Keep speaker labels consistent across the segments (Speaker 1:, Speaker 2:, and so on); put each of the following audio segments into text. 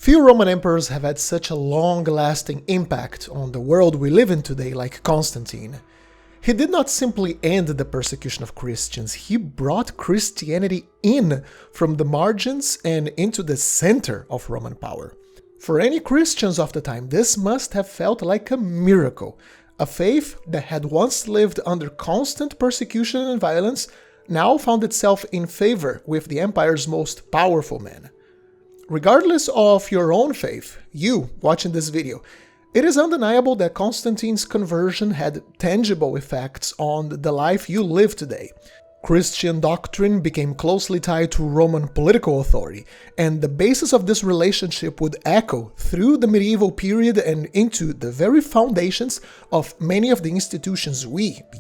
Speaker 1: Few Roman emperors have had such a long-lasting impact on the world we live in today like Constantine. He did not simply end the persecution of Christians, he brought Christianity in from the margins and into the center of Roman power. For any Christians of the time, this must have felt like a miracle. A faith that had once lived under constant persecution and violence now found itself in favor with the empire's most powerful men. Regardless of your own faith, you watching this video, it is undeniable that Constantine's conversion had tangible effects on the life you live today. Christian doctrine became closely tied to Roman political authority, and the basis of this relationship would echo through the medieval period and into the very foundations of many of the institutions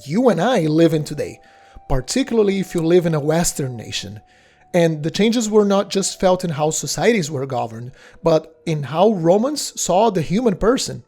Speaker 1: you and I, live in today, particularly if you live in a Western nation. And the changes were not just felt in how societies were governed, but in how Romans saw the human person.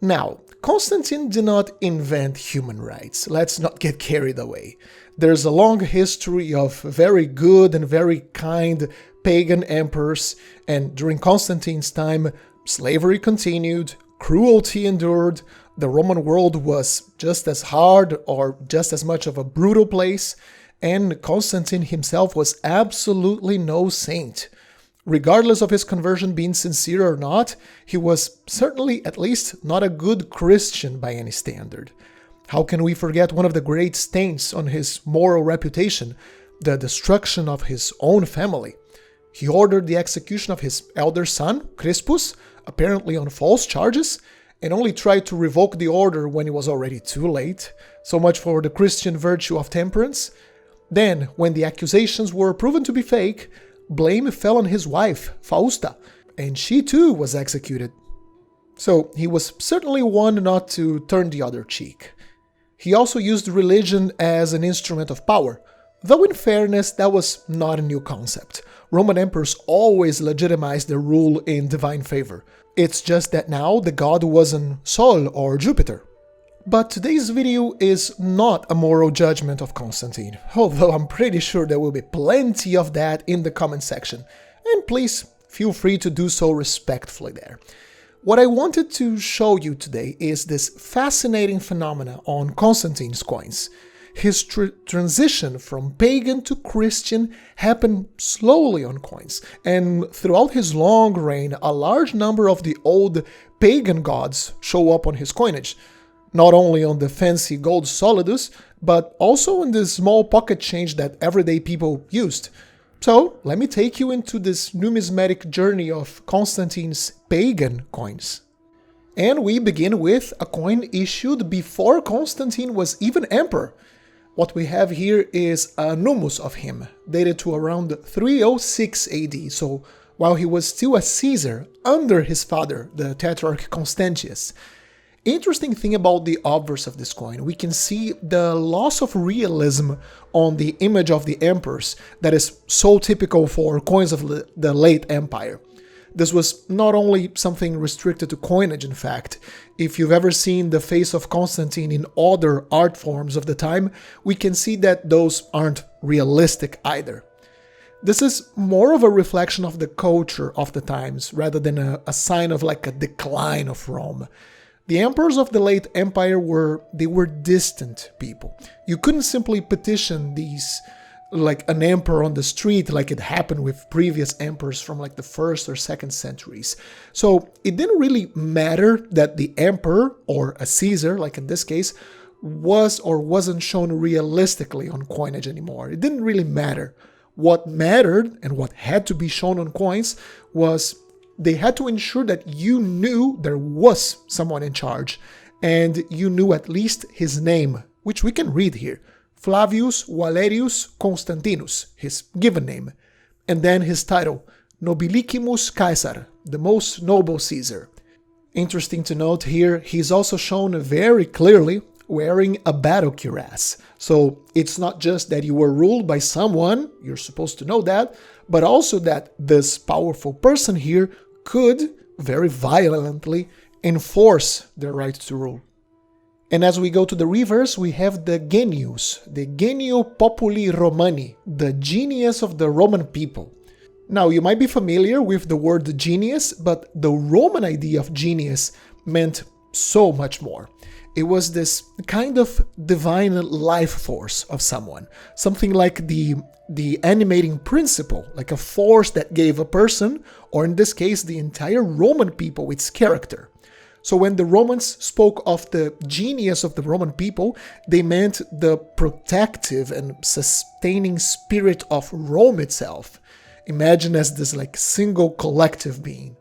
Speaker 1: Now, Constantine did not invent human rights. Let's not get carried away. There's a long history of very good and very kind pagan emperors, and during Constantine's time, slavery continued, cruelty endured, the Roman world was just as hard or just as much of a brutal place, and Constantine himself was absolutely no saint. Regardless of his conversion being sincere or not, he was certainly at least not a good Christian by any standard. How can we forget one of the great stains on his moral reputation, the destruction of his own family? He ordered the execution of his elder son, Crispus, apparently on false charges, and only tried to revoke the order when it was already too late. So much for the Christian virtue of temperance. Then, when the accusations were proven to be fake, blame fell on his wife, Fausta, and she too was executed. So he was certainly one not to turn the other cheek. He also used religion as an instrument of power, though in fairness that was not a new concept. Roman emperors always legitimized their rule in divine favor. It's just that now the god wasn't Sol or Jupiter. But today's video is not a moral judgment of Constantine, although I'm pretty sure there will be plenty of that in the comment section, and please feel free to do so respectfully there. What I wanted to show you today is this fascinating phenomena on Constantine's coins. His transition from pagan to Christian happened slowly on coins, and throughout his long reign, a large number of the old pagan gods show up on his coinage. Not only on the fancy gold solidus, but also in the small pocket change that everyday people used. So, let me take you into this numismatic journey of Constantine's pagan coins. And we begin with a coin issued before Constantine was even emperor. What we have here is a numus of him, dated to around 306 AD, so while he was still a Caesar under his father, the Tetrarch Constantius. Interesting thing about the obverse of this coin, we can see the loss of realism on the image of the emperors that is so typical for coins of the late empire. This was not only something restricted to coinage, in fact. If you've ever seen the face of Constantine in other art forms of the time, we can see that those aren't realistic either. This is more of a reflection of the culture of the times rather than a sign of like a decline of Rome. The emperors of the late empire were distant people. You couldn't simply petition these like an emperor on the street like it happened with previous emperors from like the 1st or 2nd centuries. So it didn't really matter that the emperor, or a Caesar like in this case, was or wasn't shown realistically on coinage anymore. It didn't really matter. What mattered and what had to be shown on coins was they had to ensure that you knew there was someone in charge, and you knew at least his name, which we can read here. Flavius Valerius Constantinus, his given name, and then his title, Nobilicimus Caesar, the most noble Caesar. Interesting to note here, he's also shown very clearly wearing a battle cuirass. So it's not just that you were ruled by someone, you're supposed to know that, but also that this powerful person here could very violently enforce their right to rule. And as we go to the reverse, we have the genius, the genio populi Romani, the genius of the Roman people. Now, you might be familiar with the word genius, but the Roman idea of genius meant so much more. It was this kind of divine life force of someone, something like the animating principle, like a force that gave a person, or in this case, the entire Roman people, its character. So when the Romans spoke of the genius of the Roman people, they meant the protective and sustaining spirit of Rome itself. Imagine as this like single collective being.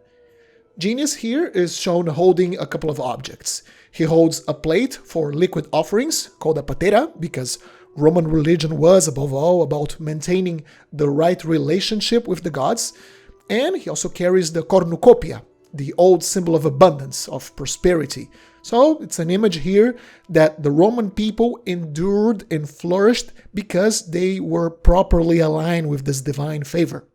Speaker 1: Genius here is shown holding a couple of objects. He holds a plate for liquid offerings called a patera, because Roman religion was above all about maintaining the right relationship with the gods. And he also carries the cornucopia, the old symbol of abundance, of prosperity. So it's an image here that the Roman people endured and flourished because they were properly aligned with this divine favor.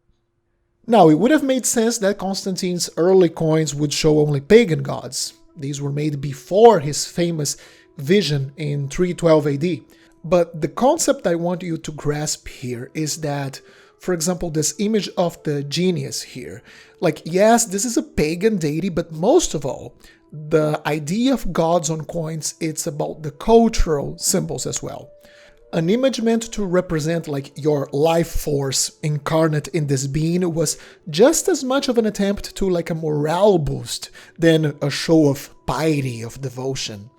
Speaker 1: Now, it would have made sense that Constantine's early coins would show only pagan gods. These were made before his famous vision in 312 AD. But the concept I want you to grasp here is that, for example, this image of the genius here, like, yes, this is a pagan deity, but most of all, the idea of gods on coins, it's about the cultural symbols as well. An image meant to represent like your life force incarnate in this being was just as much of an attempt to like a morale boost than a show of piety, of devotion.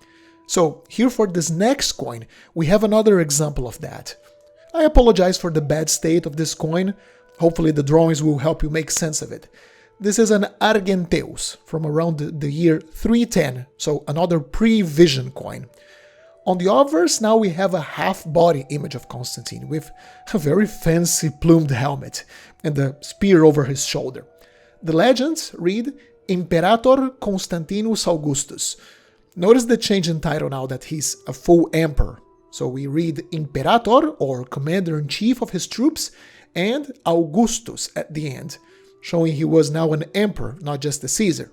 Speaker 1: So here for this next coin, we have another example of that. I apologize for the bad state of this coin. Hopefully the drawings will help you make sense of it. This is an Argenteus from around the year 310, so another pre-vision coin. On the obverse, now we have a half-body image of Constantine with a very fancy plumed helmet and a spear over his shoulder. The legends read Imperator Constantinus Augustus. Notice the change in title now that he's a full emperor. So we read Imperator, or commander-in-chief of his troops, and Augustus at the end, showing he was now an emperor, not just a Caesar.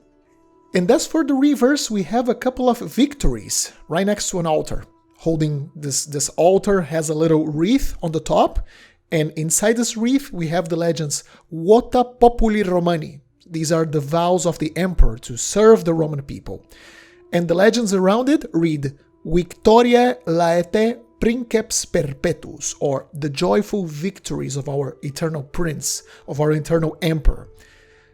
Speaker 1: And as for the reverse, we have a couple of victories right next to an altar. Holding this altar has a little wreath on the top, and inside this wreath we have the legends Vota Populi Romani. These are the vows of the emperor to serve the Roman people. And the legends around it read Victoria Laete Princeps Perpetuus, or the joyful victories of our eternal prince, of our eternal emperor.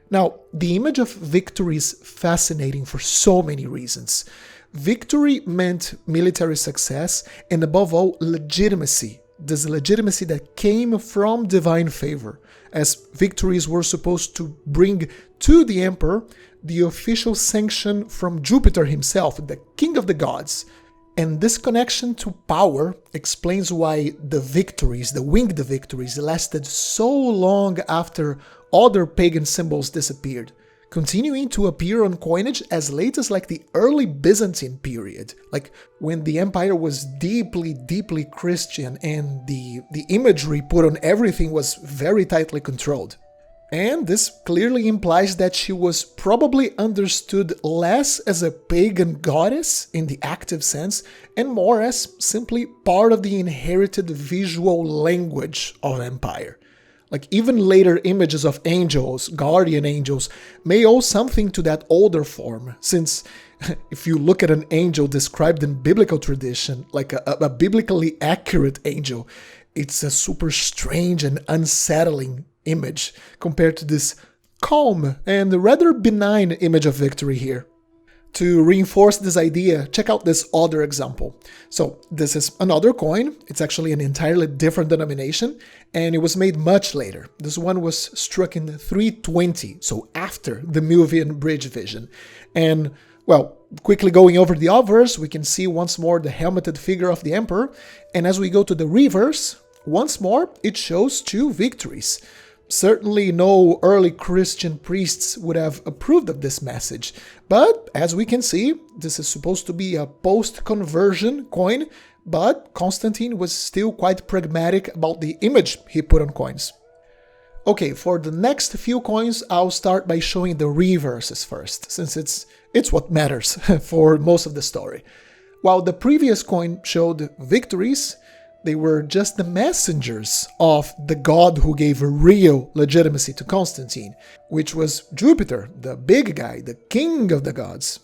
Speaker 1: Now, the image of victory is fascinating for so many reasons. Victory meant military success and above all legitimacy. This legitimacy that came from divine favor, as victories were supposed to bring to the emperor the official sanction from Jupiter himself, the king of the gods. And this connection to power explains why the victories, the winged victories, lasted so long after other pagan symbols disappeared, continuing to appear on coinage as late as like the early Byzantine period, like when the empire was deeply, deeply Christian and the imagery put on everything was very tightly controlled. And this clearly implies that she was probably understood less as a pagan goddess in the active sense and more as simply part of the inherited visual language of empire. Like even later images of angels, guardian angels, may owe something to that older form, since if you look at an angel described in biblical tradition, like a biblically accurate angel, it's a super strange and unsettling image compared to this calm and rather benign image of victory here. To reinforce this idea, check out this other example. So this is another coin. It's actually an entirely different denomination, and it was made much later. This one was struck in 320, so after the Milvian Bridge vision. And, well, quickly going over the obverse, we can see once more the helmeted figure of the emperor, and as we go to the reverse, once more, it shows two victories. Certainly no early Christian priests would have approved of this message, but as we can see, this is supposed to be a post-conversion coin, but Constantine was still quite pragmatic about the image he put on coins. Okay, for the next few coins, I'll start by showing the reverses first, since it's what matters for most of the story. While the previous coin showed victories, They were just the messengers of the god who gave real legitimacy to Constantine, which was Jupiter, the big guy, the king of the gods.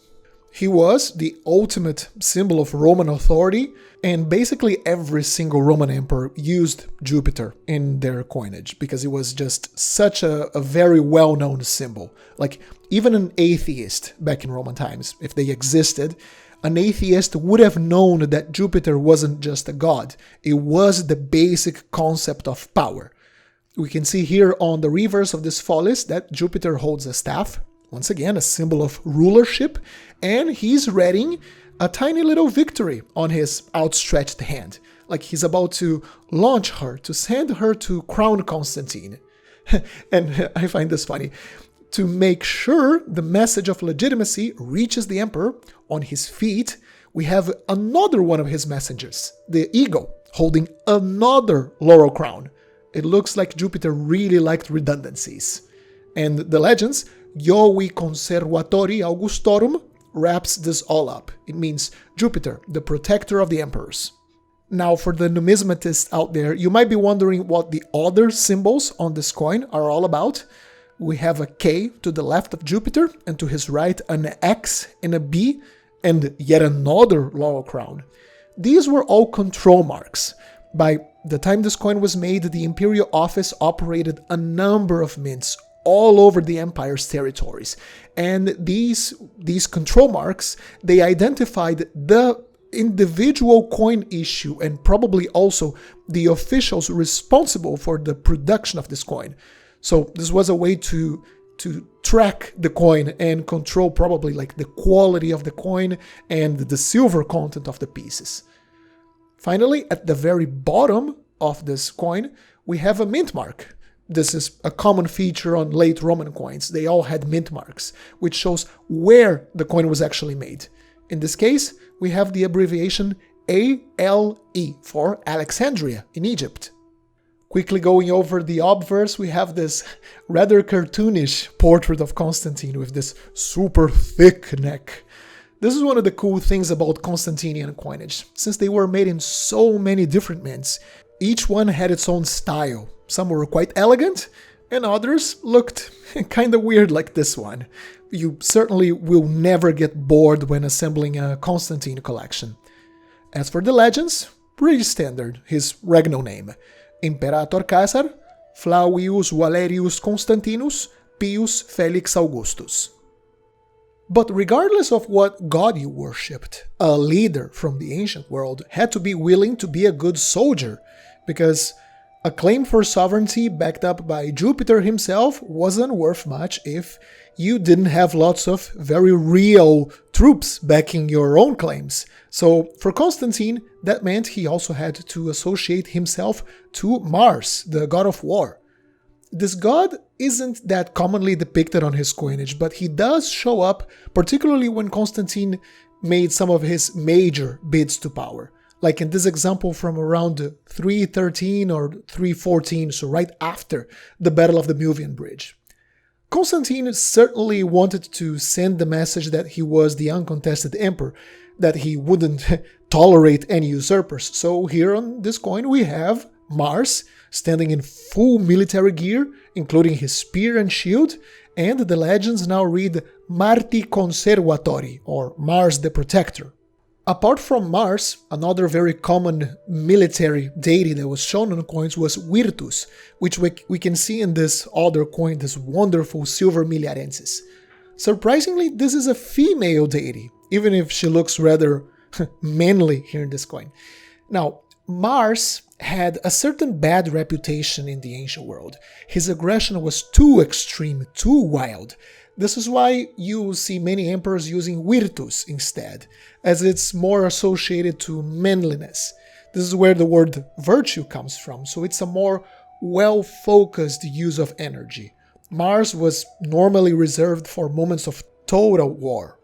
Speaker 1: He was the ultimate symbol of Roman authority, and basically every single Roman emperor used Jupiter in their coinage because it was just such a very well-known symbol. Like, even an atheist back in Roman times, if they existed, an atheist would have known that Jupiter wasn't just a god. It was the basic concept of power. We can see here on the reverse of this follis that Jupiter holds a staff, once again a symbol of rulership, and he's readying a tiny little victory on his outstretched hand. Like he's about to launch her, to send her to crown Constantine. And I find this funny. To make sure the message of legitimacy reaches the emperor, on his feet, we have another one of his messengers, the eagle, holding another laurel crown. It looks like Jupiter really liked redundancies. And the legends, Jovi Conservatori Augustorum, wraps this all up. It means Jupiter, the protector of the emperors. Now, for the numismatists out there, you might be wondering what the other symbols on this coin are all about. We have a K to the left of Jupiter, and to his right an X and a B, and yet another laurel crown. These were all control marks. By the time this coin was made, the imperial office operated a number of mints all over the empire's territories. And these control marks, they identified the individual coin issue and probably also the officials responsible for the production of this coin. So this was a way to track the coin and control probably like the quality of the coin and the silver content of the pieces. Finally, at the very bottom of this coin, we have a mint mark. This is a common feature on late Roman coins. They all had mint marks, which shows where the coin was actually made. In this case, we have the abbreviation ALE for Alexandria in Egypt. Quickly going over the obverse, we have this rather cartoonish portrait of Constantine with this super thick neck. This is one of the cool things about Constantinian coinage. Since they were made in so many different mints, each one had its own style. Some were quite elegant, and others looked kind of weird like this one. You certainly will never get bored when assembling a Constantine collection. As for the legends, pretty standard, his regnal name. Imperator Caesar, Flavius Valerius Constantinus, Pius Felix Augustus. But regardless of what god you worshipped, a leader from the ancient world had to be willing to be a good soldier, because a claim for sovereignty backed up by Jupiter himself wasn't worth much if you didn't have lots of very real troops backing your own claims. So for Constantine, that meant he also had to associate himself to Mars, the god of war. This god isn't that commonly depicted on his coinage, but he does show up, particularly when Constantine made some of his major bids to power. Like in this example from around 313 or 314, so right after the Battle of the Milvian Bridge. Constantine certainly wanted to send the message that he was the uncontested emperor, that he wouldn't tolerate any usurpers. So here on this coin we have Mars standing in full military gear, including his spear and shield, and the legends now read Marti Conservatori, or Mars the Protector. Apart from Mars, another very common military deity that was shown on coins was Virtus, which we can see in this other coin, this wonderful silver miliarensis. Surprisingly, this is a female deity, even if she looks rather manly here in this coin. Now, Mars had a certain bad reputation in the ancient world. His aggression was too extreme, too wild. This is why you see many emperors using Virtus instead, as it's more associated to manliness. This is where the word virtue comes from, so it's a more well-focused use of energy. Mars was normally reserved for moments of total war.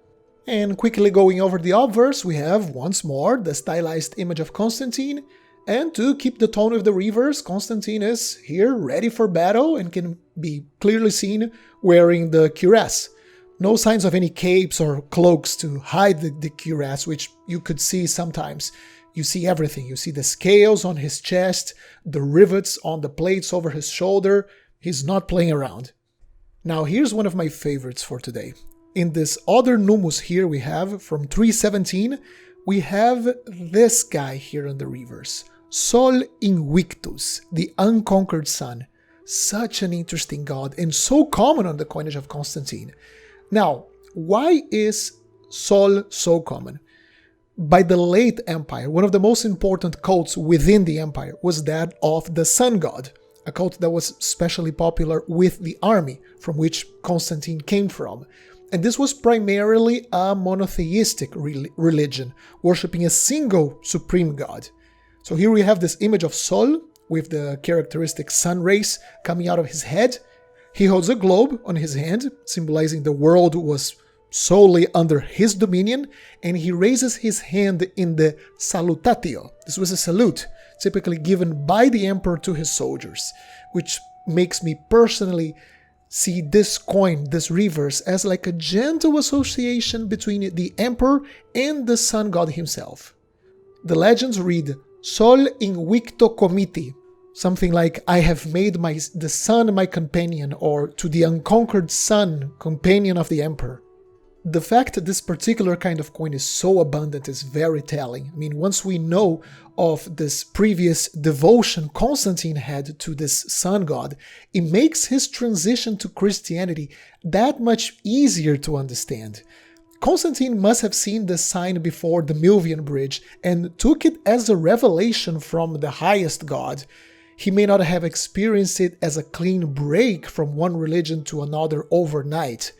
Speaker 1: And quickly going over the obverse, we have once more the stylized image of Constantine, and to keep the tone with the reverse, Constantine is here ready for battle and can be clearly seen wearing the cuirass. No signs of any capes or cloaks to hide the cuirass, which you could see sometimes You see everything. You see the scales on his chest, the rivets on the plates over his shoulder. He's not playing around. Now here's one of my favorites for today. In this other Numus here we have, from 317, we have this guy here in the reverse. Sol Invictus, the unconquered sun. Such an interesting god and so common on the coinage of Constantine. Now, why is Sol so common? By the late empire, one of the most important cults within the empire was that of the sun god, a cult that was especially popular with the army from which Constantine came from. And this was primarily a monotheistic religion, worshipping a single supreme god. So here we have this image of Sol with the characteristic sun rays coming out of his head. He holds a globe on his hand, symbolizing the world was solely under his dominion, and he raises his hand in the salutatio. This was a salute, typically given by the emperor to his soldiers, which makes me personally see this coin, this reverse, as like a gentle association between the emperor and the sun god himself. The legends read, Sol invicto comiti, something like, I have made the sun my companion, or to the unconquered sun, companion of the emperor. The fact that this particular kind of coin is so abundant is very telling. I mean, once we know of this previous devotion Constantine had to this sun god, it makes his transition to Christianity that much easier to understand. Constantine must have seen the sign before the Milvian Bridge and took it as a revelation from the highest god. He may not have experienced it as a clean break from one religion to another overnight.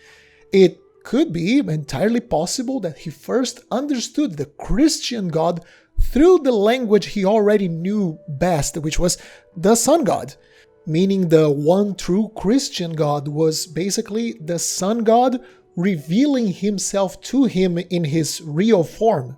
Speaker 1: It could be entirely possible that he first understood the Christian God through the language he already knew best, which was the sun god, meaning the one true Christian God was basically the sun god revealing himself to him in his real form.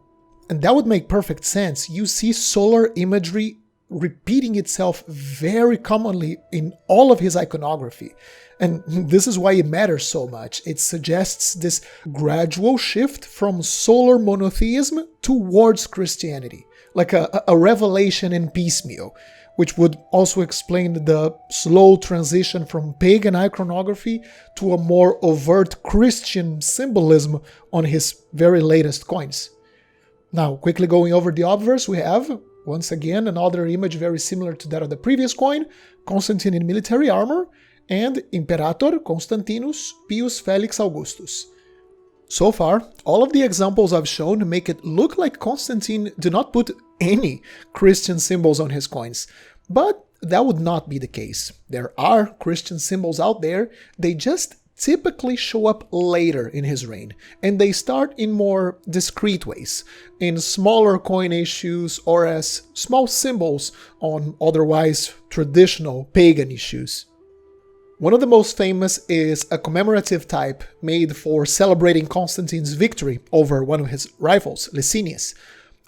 Speaker 1: And that would make perfect sense. You see solar imagery repeating itself very commonly in all of his iconography. And this is why it matters so much. It suggests this gradual shift from solar monotheism towards Christianity, like a revelation in piecemeal, which would also explain the slow transition from pagan iconography to a more overt Christian symbolism on his very latest coins. Now, quickly going over the obverse, we have, once again, another image very similar to that of the previous coin, Constantine in military armor, and Imperator Constantinus Pius Felix Augustus. So far, all of the examples I've shown make it look like Constantine did not put any Christian symbols on his coins, but that would not be the case. There are Christian symbols out there, they just typically show up later in his reign, and they start in more discreet ways, in smaller coin issues or as small symbols on otherwise traditional pagan issues. One of the most famous is a commemorative type made for celebrating Constantine's victory over one of his rivals, Licinius.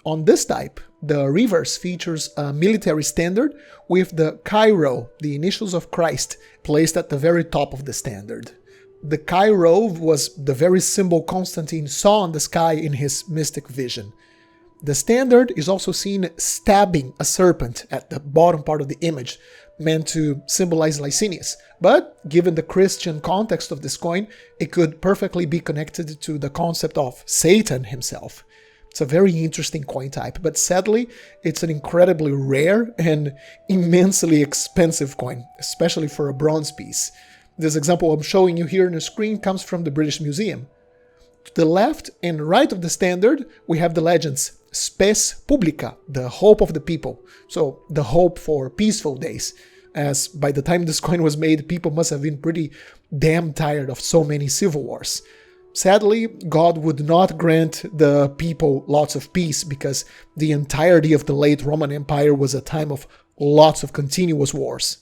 Speaker 1: On this type, the reverse features a military standard with the Chi-Rho, the initials of Christ, placed at the very top of the standard. The Chi-Rho was the very symbol Constantine saw in the sky in his mystic vision. The standard is also seen stabbing a serpent at the bottom part of the image, meant to symbolize Licinius, but given the Christian context of this coin, it could perfectly be connected to the concept of Satan himself. It's a very interesting coin type, but sadly, it's an incredibly rare and immensely expensive coin, especially for a bronze piece. This example I'm showing you here on the screen comes from the British Museum. To the left and right of the standard, we have the legends Spes Publica, the hope of the people, so the hope for peaceful days, as by the time this coin was made, people must have been pretty damn tired of so many civil wars. Sadly, God would not grant the people lots of peace because the entirety of the late Roman Empire was a time of lots of continuous wars.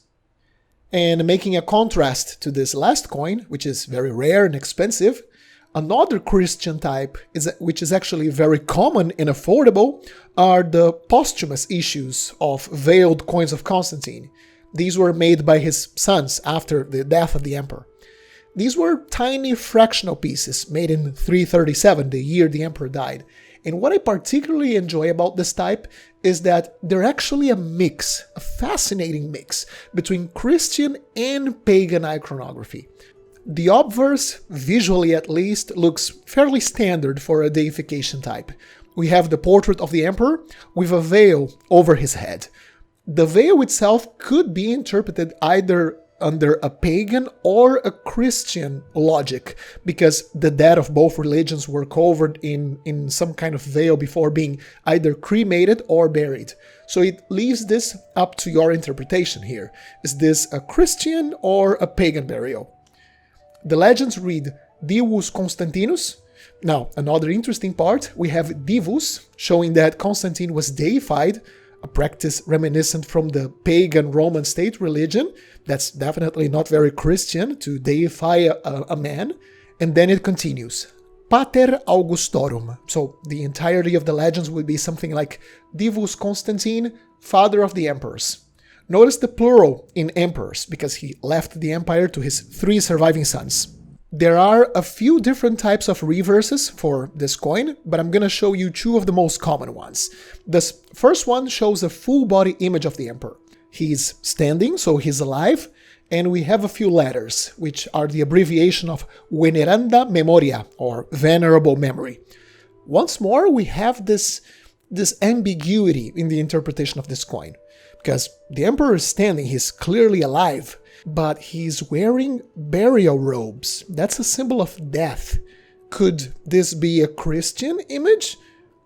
Speaker 1: And making a contrast to this last coin, which is very rare and expensive, another Christian type, which is actually very common and affordable, are the posthumous issues of veiled coins of Constantine. These were made by his sons after the death of the emperor. These were tiny fractional pieces made in 337, the year the emperor died, And what I particularly enjoy about this type is that they're actually a mix, a fascinating mix, between Christian and pagan iconography. The obverse, visually at least, looks fairly standard for a deification type. We have the portrait of the emperor with a veil over his head. The veil itself could be interpreted either under a pagan or a Christian logic, because the dead of both religions were covered in some kind of veil before being either cremated or buried. So it leaves this up to your interpretation here. Is this a Christian or a pagan burial? The legends read Divus Constantinus. Now, another interesting part, we have Divus, showing that Constantine was deified, a practice reminiscent from the pagan Roman state religion. That's definitely not very Christian, to deify a man. And then it continues. Pater Augustorum. So the entirety of the legends would be something like Divus Constantine, father of the emperors. Notice the plural in emperors, because he left the empire to his 3 surviving sons. There are a few different types of reverses for this coin, but I'm gonna show you 2 of the most common ones. This first one shows a full body image of the emperor. He's standing, so he's alive, and we have a few letters, which are the abbreviation of Veneranda Memoria, or venerable memory. Once more, we have this ambiguity in the interpretation of this coin, because the emperor is standing, he's clearly alive, but he's wearing burial robes. That's a symbol of death. Could this be a Christian image?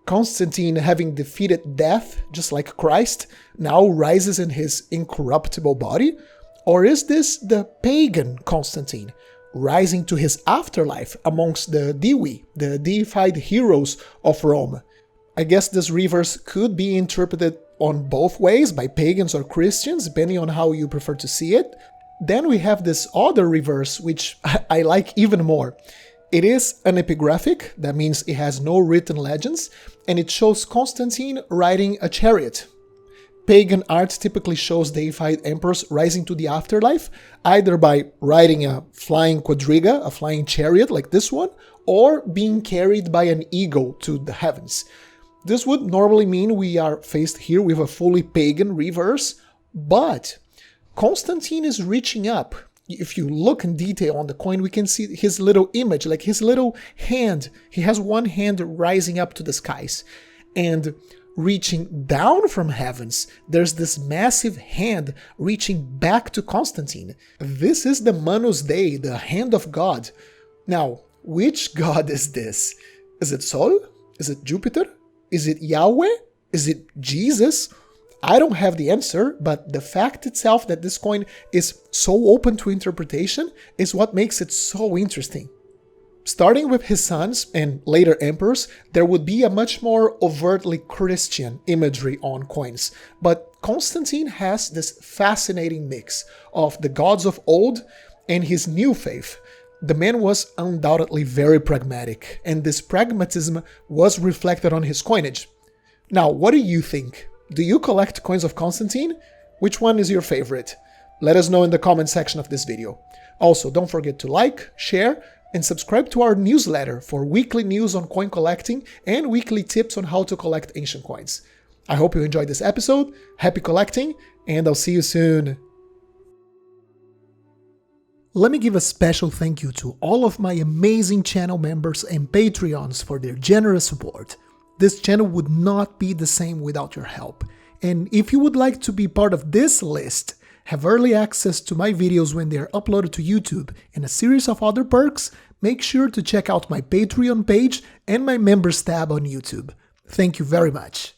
Speaker 1: Constantine, having defeated death, just like Christ, now rises in his incorruptible body? Or is this the pagan Constantine, rising to his afterlife amongst the Divi, the deified heroes of Rome? I guess this reverse could be interpreted on both ways, by pagans or Christians, depending on how you prefer to see it. Then we have this other reverse, which I like even more. It is an epigraphic, that means it has no written legends, and it shows Constantine riding a chariot. Pagan art typically shows deified emperors rising to the afterlife, either by riding a flying quadriga, a flying chariot like this one, or being carried by an eagle to the heavens. This would normally mean we are faced here with a fully pagan reverse, but Constantine is reaching up. If you look in detail on the coin, we can see his little image, like his little hand. He has one hand rising up to the skies, and reaching down from heavens, there's this massive hand reaching back to Constantine. This is the Manus Dei, the hand of God. Now, which god is this? Is it Sol? Is it Jupiter? Is it Yahweh? Is it Jesus? I don't have the answer, but the fact itself that this coin is so open to interpretation is what makes it so interesting. Starting with his sons and later emperors, there would be a much more overtly Christian imagery on coins, but Constantine has this fascinating mix of the gods of old and his new faith. The man was undoubtedly very pragmatic, and this pragmatism was reflected on his coinage. Now, what do you think? Do you collect coins of Constantine? Which one is your favorite? Let us know in the comment section of this video. Also, don't forget to like, share, and subscribe to our newsletter for weekly news on coin collecting and weekly tips on how to collect ancient coins. I hope you enjoyed this episode. Happy collecting, and I'll see you soon. Let me give a special thank you to all of my amazing channel members and Patreons for their generous support. This channel would not be the same without your help. And if you would like to be part of this list, have early access to my videos when they are uploaded to YouTube, and a series of other perks, make sure to check out my Patreon page and my members tab on YouTube. Thank you very much.